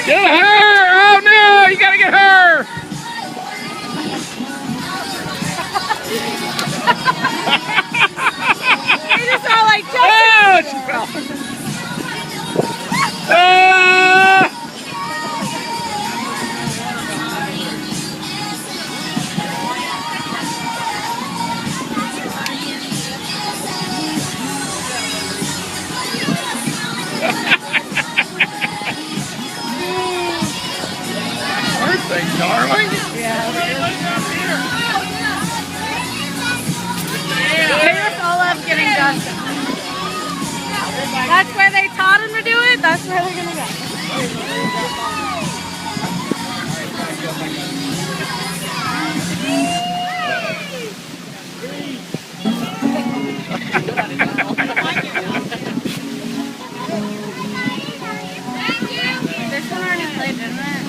Get her! Oh no! You gotta get her! They just all like, Oh, she fell. Ah! Birthday, darling. they just all love getting Destin. That's where they taught him to do it. That's where they're gonna go. This one already played, didn't it?